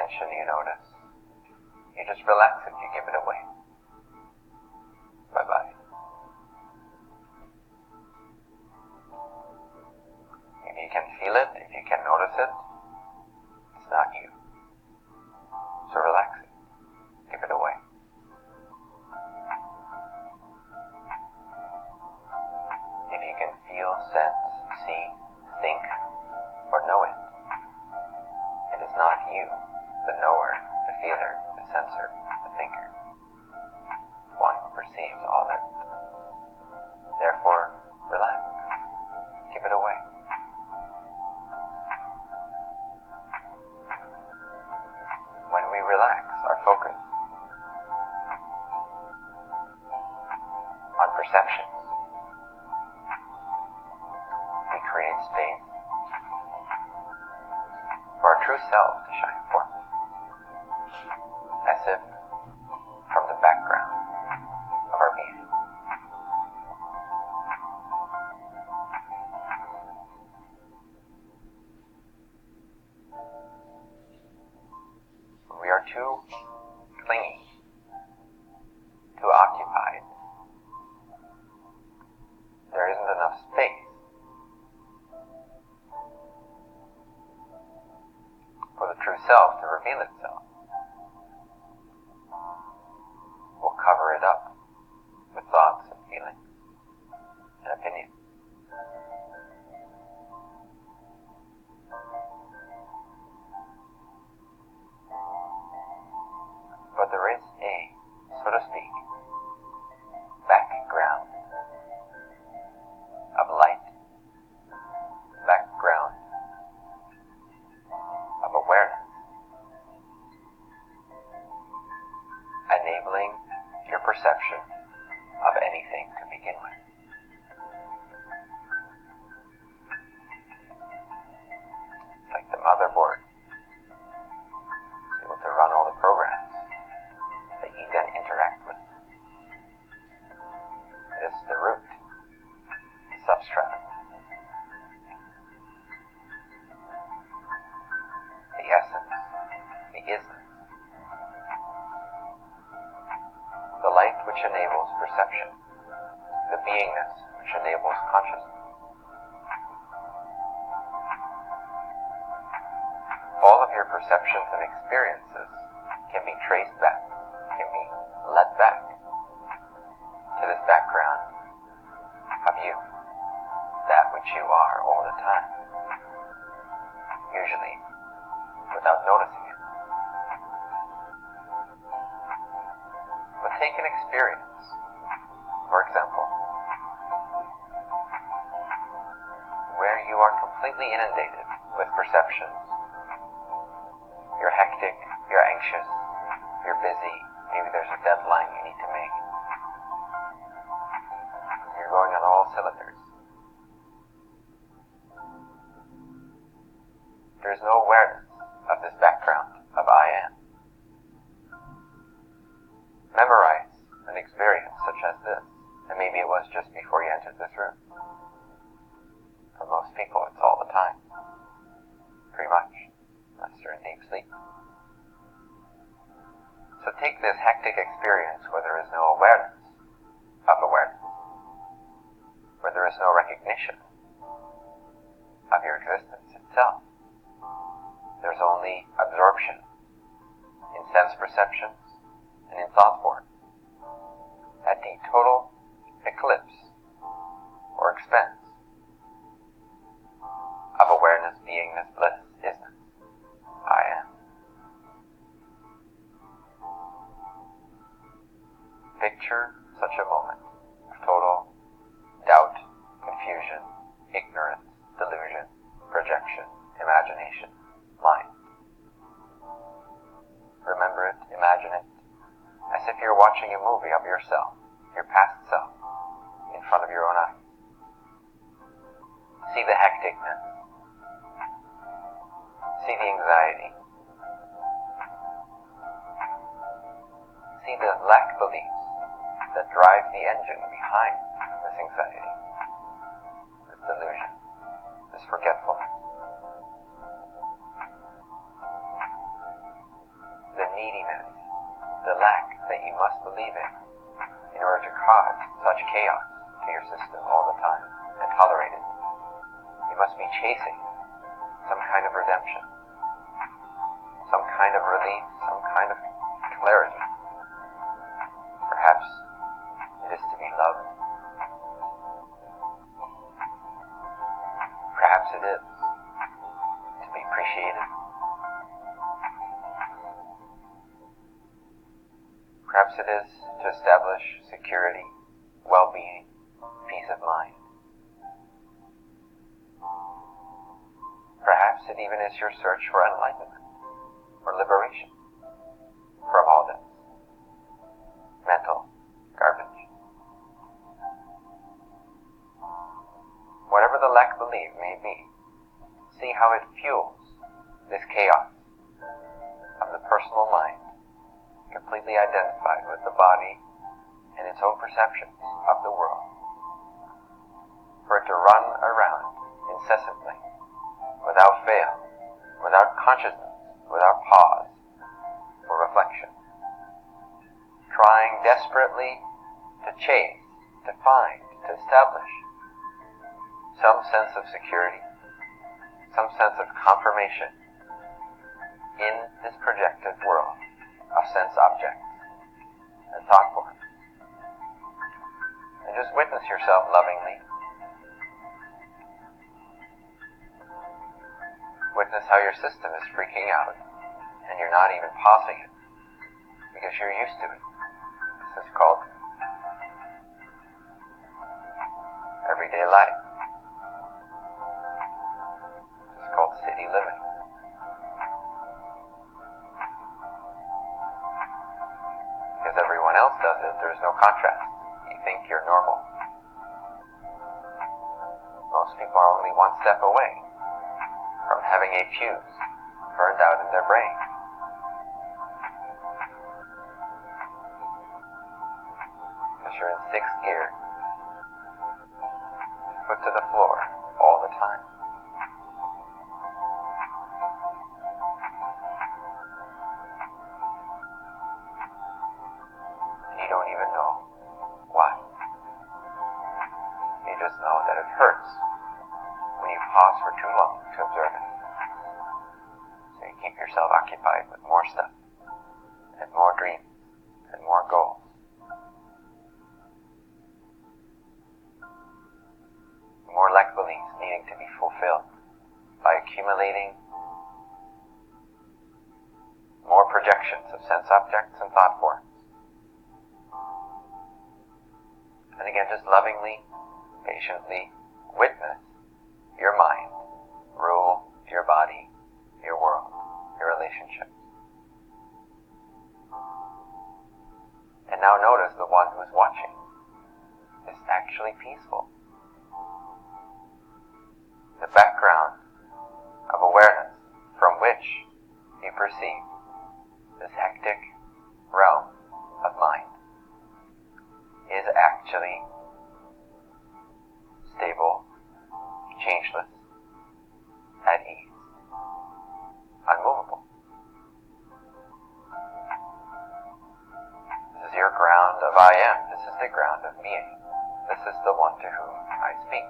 tension you notice, you just relax it, you give it away. Bye-bye. If you can feel it, if you can notice it, it's not you. So relax it, give it away. If you can feel, sense, see, think, or know it, it is not you, the knower, the feeler, the sensor, the thinker. One who perceives all it. Therefore, relax. Give it away. When we relax our focus on perceptions, we create space for our true self to shine forth, as if from the background of our being. When we are too clingy, too occupied, there isn't enough space for the true self to reveal itself. We'll cover it up with thoughts and feelings and opinions. But there is a, so to speak, background of light, background of awareness, enabling your perception of anything to begin with. It's like the motherboard is able to run all the programs that you then interact with. It is the root, the substratum, the essence, the isness, the light which enables perception, the beingness which enables consciousness. All of your perceptions and experiences can be traced back, can be led back to this background of you, that which you are all the time, usually without noticing it. But take an experience, for example, where you are completely inundated with perceptions. You're hectic, you're anxious, you're busy, maybe there's a deadline you need to make. You're going on all cylinders. There's no awareness of this background of I am. Memorize an experience such as this, and maybe it was just before you entered this room. For most people, it's all the time. Pretty much, unless you're in deep sleep. So take this hectic experience where there is no awareness of awareness, where there is no recognition of your existence itself. There's only absorption in sense perceptions and in thought forms, at the total eclipse or expense of awareness, beingness, bliss, isness, I am. Picture such a moment of total doubt, confusion, ignorance, delusion, projection, imagination, mind. Remember it, imagine it, as if you're watching a movie of yourself, your past self, in front of your own eyes. See the hecticness. See the anxiety. See the lack beliefs that drive the engine behind this anxiety, this delusion, this forgetfulness. the lack that you must believe in order to cause such chaos to your system all the time and tolerate it. You must be chasing some kind of redemption, some kind of relief, some kind of clarity. Perhaps it is to be loved. Perhaps it is to be appreciated. Perhaps it is to establish security, well-being, peace of mind. Perhaps it even is your search for enlightenment, or liberation from all this mental garbage. Whatever the lack belief may be, see how it fuels this chaos of the personal mind, completely identified with the body and its own perceptions of the world, for it to run around incessantly, without fail, without consciousness, without pause for reflection, trying desperately to chase, to find, to establish some sense of security, some sense of confirmation in this projected world of sense objects and thought forms. And just witness yourself lovingly. Witness how your system is freaking out and you're not even pausing it because you're used to it. This is called everyday life. This is called city living. Because everyone else does it, there's no contrast. You think you're normal. Most people are only one step away from having a fuse burned out in their brain. Because you're in sixth gear, foot to the floor all the time. You don't even know why. You just know that it hurts when you pause for too long to observe it. So you keep yourself occupied with more stuff, and more dreams, and more goals. More lack beliefs needing to be fulfilled by accumulating more projections of sense objects and thought forms. And again, just lovingly, patiently witness your mind rule your body, your world, your relationships. And now notice the one who is watching is actually peaceful. The background of awareness from which you perceive this hectic realm of mind is actually stable, changeless, at ease, unmovable. This is your ground of I am. This is the ground of being. This is the one to whom I speak.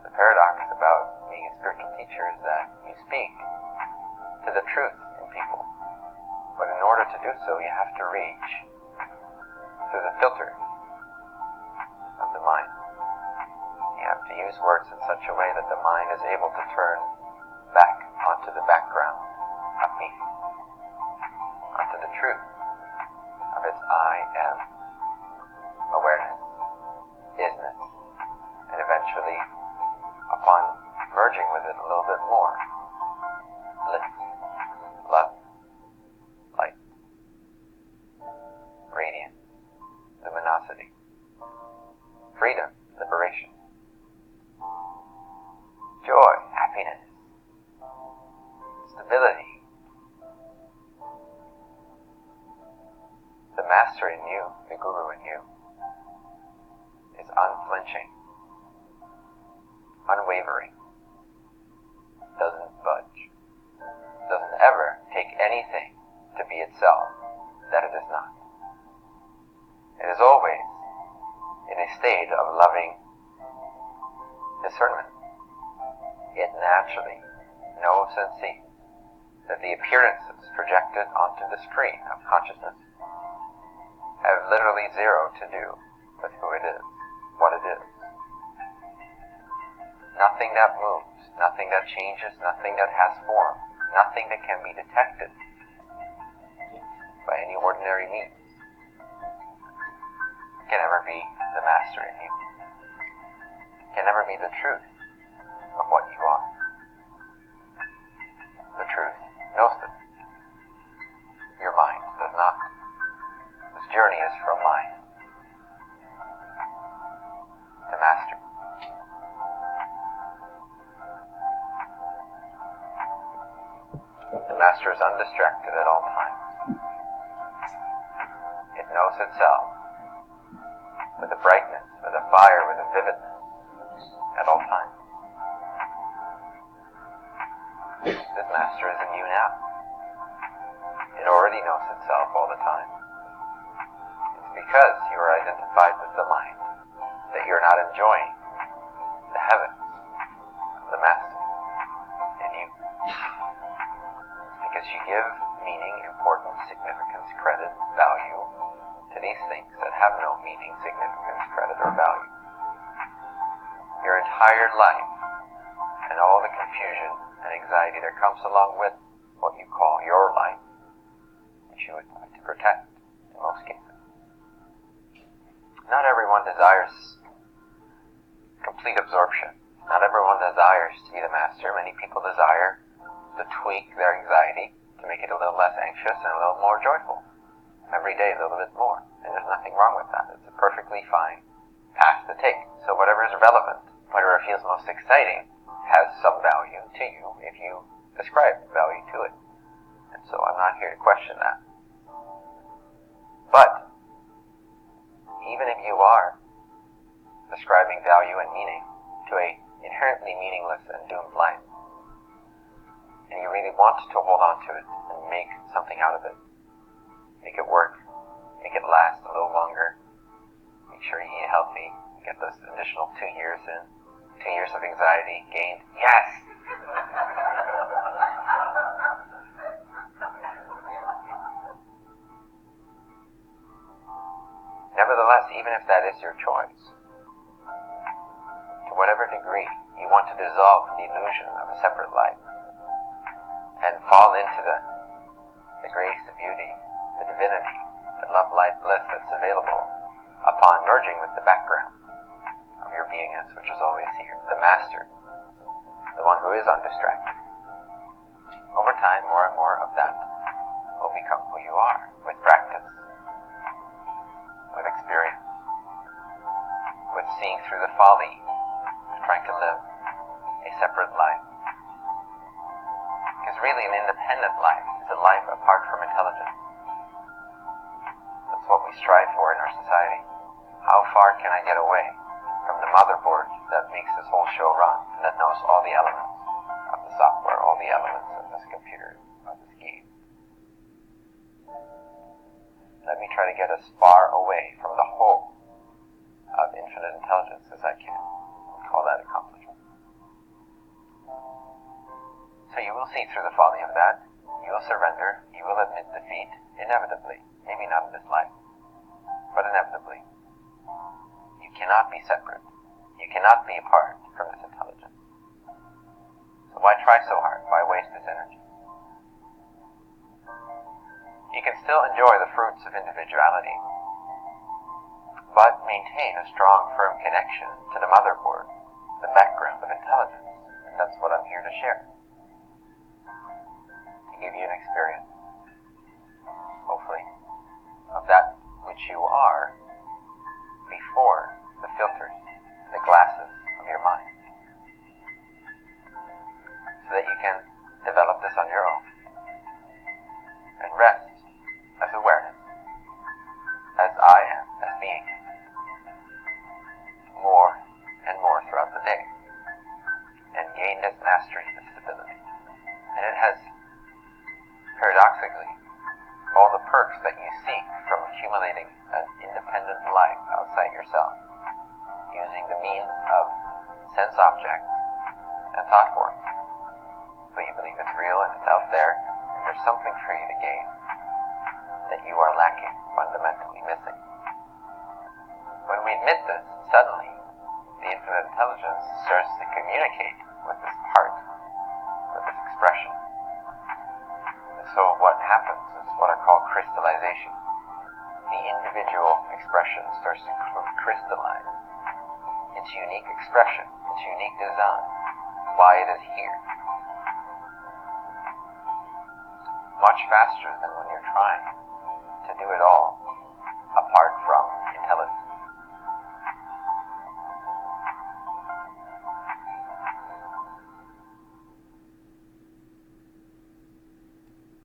The paradox about being a spiritual teacher is that you speak to the truth in people. But in order to do so, you have to reach through the filter of the mind. You have to use words in such a way that the mind is able to turn back onto the background of me, onto the truth of its I am awareness, isness, and eventually, upon merging with it a little bit more, bliss, love, light, radiance, luminosity, freedom, liberation, joy, happiness, stability. The master in you, the guru in you, is unflinching, unwavering, unwavering, doesn't budge, doesn't ever take anything to be itself that it is not. It is always in a state of loving discernment. It naturally knows and sees that the appearances projected onto the screen of consciousness have literally zero to do with who it is, what it is. Nothing that moves, nothing that changes, nothing that has form, nothing that can be detected by any ordinary means can ever be the master in you, can never be the truth of what you are. The truth knows it. Your mind does not. This journey is from mind to master. The master is undistracted at all times. It knows itself with a brightness, with a fire, with a vividness at all times. This master is in you now. It already knows itself all the time. It's because you are identified with the mind that you're not enjoying the heavens of the master in you. It's because you give meaning, importance, significance, credit, value to these things that have no meaning, significance, credit, or value. Your entire life and all the confusion and anxiety that comes along with what you call your life, which you would like to protect in most cases. Not everyone desires complete absorption. Not everyone desires to be the master. Many people desire to tweak their anxiety to make it a little less anxious and a little more joyful. Every day a little bit more. And there's nothing wrong with that. It's a perfectly fine path to take. So whatever is relevant, whatever feels most exciting, has some value to you if you ascribe value to it. And so I'm not here to question that. But even if you are ascribing value and meaning to a inherently meaningless and doomed life, and you really want to hold on to it and make something out of it, make it work, make it last a little longer, make sure you eat healthy, get those additional 2 years in, 2 years of anxiety gained. Yes! Nevertheless, even if that is your choice, to whatever degree you want to dissolve the illusion of a separate life and fall into the grace, the beauty, the divinity, the love, light, bliss that's available upon merging with the background of your beingness, which is always here, the master, the one who is undistracted. Over time, more and more of that will become who you are, with practice, with experience, with seeing through the folly of trying to live a separate life. Because really an independent life is a life apart from intelligence. That's what we strive for in our society. How far can I get away from the motherboard that makes this whole show run, and that knows all the elements of the software, all the elements of this computer, of this game? Let me try to get as far away from the whole of infinite intelligence as I can. We'll call that accomplishment. So you will see through the folly of that. You will surrender. You will admit defeat, inevitably. Maybe not in this life, but inevitably. You cannot be separate. You cannot be apart from this intelligence. So why try so hard? Why waste this energy? You can still enjoy the fruits of individuality, but maintain a strong, firm connection to the motherboard, the background of intelligence. And that's what I'm here to share. To give you an experience, hopefully, of that which you are before the filters, the glasses of your mind, so that you can develop this on your own and rest as awareness, as I am, as being, more and more throughout the day. sense objects, and thought forms. But you believe it's real and it's out there, and there's something for you to gain that you are lacking, fundamentally missing. When we admit this, suddenly, the infinite intelligence starts to communicate with this part, with this expression. And so what happens is what I call crystallization. The individual expression starts to crystallize its unique expression, its unique design, why it is here. Much faster than when you're trying to do it all